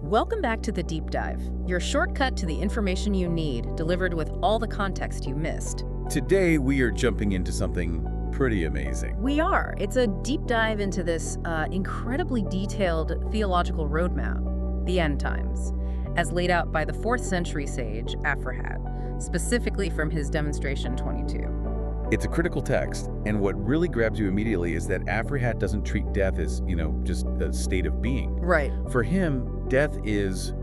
Welcome back to The Deep Dive, your shortcut to the information you need, delivered with all the context you missed. Today, we are jumping into something pretty amazing. We are. It's a deep dive into this incredibly detailed theological roadmap, the end times, as laid out by the 4th century sage Aphrahat, specifically from his Demonstration 22. It's a critical text, and what really grabs you immediately is that Aphrahat doesn't treat death as, just a state of being. Right. For him, death is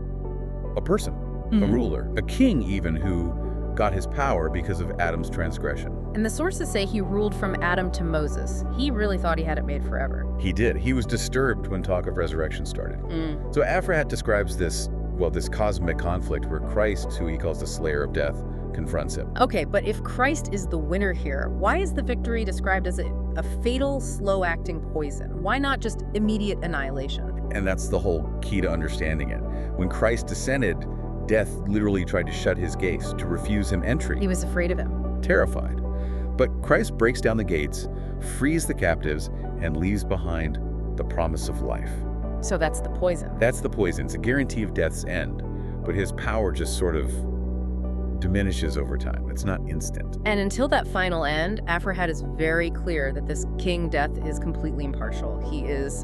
a person, a ruler, a king even, who got his power because of Adam's transgression. And the sources say he ruled from Adam to Moses. He really thought he had it made forever. He did. He was disturbed when talk of resurrection started. So Aphrahat describes this cosmic conflict where Christ, who he calls the slayer of death, confronts him. Okay, but if Christ is the winner here, why is the victory described as a fatal, slow-acting poison? Why not just immediate annihilation? And that's the whole key to understanding it. When Christ descended, death literally tried to shut his gates, to refuse him entry. He was afraid of him. Terrified. But Christ breaks down the gates, frees the captives, and leaves behind the promise of life. So that's the poison. That's the poison. It's a guarantee of death's end. But his power just sort of diminishes over time. It's not instant. And until that final end, Aphrahat is very clear that this King Death is completely impartial. He is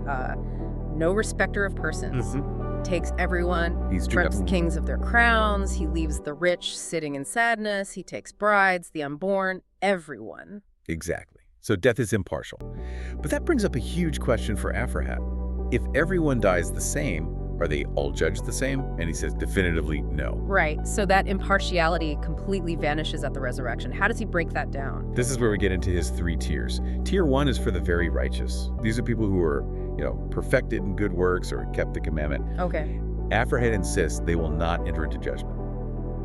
no respecter of persons. Takes everyone, He's strips kings of their crowns, he leaves the rich sitting in sadness, he takes brides, the unborn, everyone. Exactly. So death is impartial. But that brings up a huge question for Aphrahat. If everyone dies the same, are they all judged the same? And he says definitively no. Right, so that impartiality completely vanishes at the resurrection. How does he break that down? This is where we get into his 3 tiers. Tier 1 is for the very righteous. These are people who are, perfected in good works or kept the commandment. Okay. Aphrahat insists they will not enter into judgment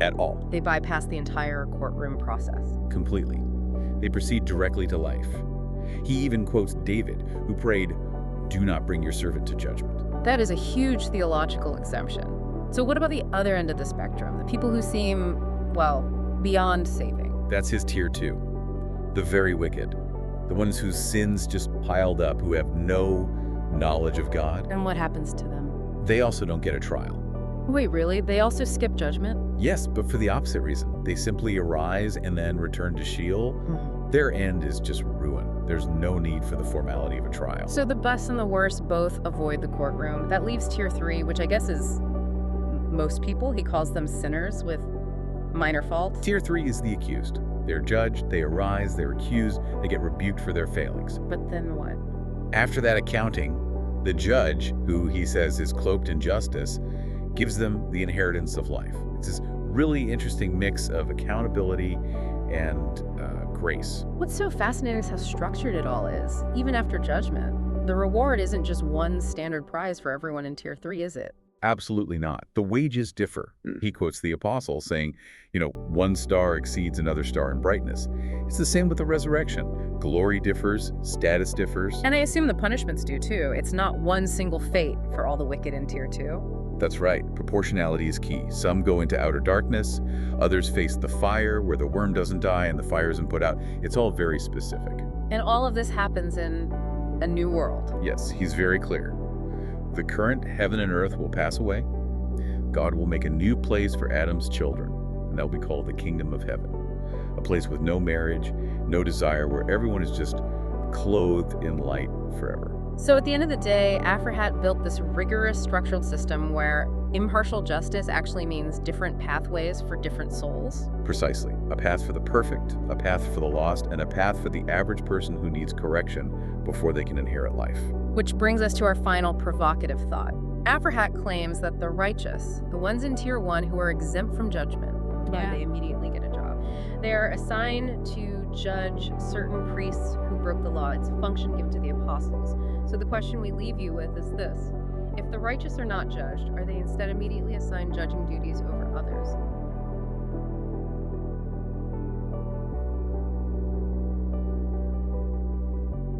at all. They bypass the entire courtroom process. Completely. They proceed directly to life. He even quotes David, who prayed, "Do not bring your servant to judgment." That is a huge theological exemption. So what about the other end of the spectrum? The people who seem, beyond saving. That's his tier 2. The very wicked. The ones whose sins just piled up, who have no knowledge of God. And what happens to them? They also don't get a trial. Wait, really? They also skip judgment? Yes, but for the opposite reason. They simply arise and then return to Sheol. Their end is just ruin. There's no need for the formality of a trial. So the best and the worst both avoid the courtroom. That leaves tier 3, which I guess is most people. He calls them sinners with minor faults. Tier 3 is the accused. They're judged, they arise, they're accused, they get rebuked for their failings. But then what? After that accounting, the judge, who he says is cloaked in justice, gives them the inheritance of life. It's this really interesting mix of accountability and grace. What's so fascinating is how structured it all is, even after judgment. The reward isn't just one standard prize for everyone in tier 3, is it? Absolutely not. The wages differ. He quotes the apostle saying, 1 star exceeds another star in brightness. It's the same with the resurrection. Glory differs, status differs. And I assume the punishments do too. It's not one single fate for all the wicked in tier 2. That's right. Proportionality is key. Some go into outer darkness, others face the fire where the worm doesn't die and the fire isn't put out. It's all very specific. And all of this happens in a new world. Yes, he's very clear. The current heaven and earth will pass away. God will make a new place for Adam's children, and that'll be called the kingdom of heaven. A place with no marriage, no desire, where everyone is just clothed in light forever. So at the end of the day, Aphrahat built this rigorous structural system where impartial justice actually means different pathways for different souls. Precisely. A path for the perfect, a path for the lost, and a path for the average person who needs correction before they can inherit life. Which brings us to our final provocative thought. Aphrahat claims that the righteous, the ones in tier 1 who are exempt from judgment, they immediately get a job. They are assigned to judge certain priests who broke the law. It's a function given to the apostles. So the question we leave you with is this. If the righteous are not judged, are they instead immediately assigned judging duties over others?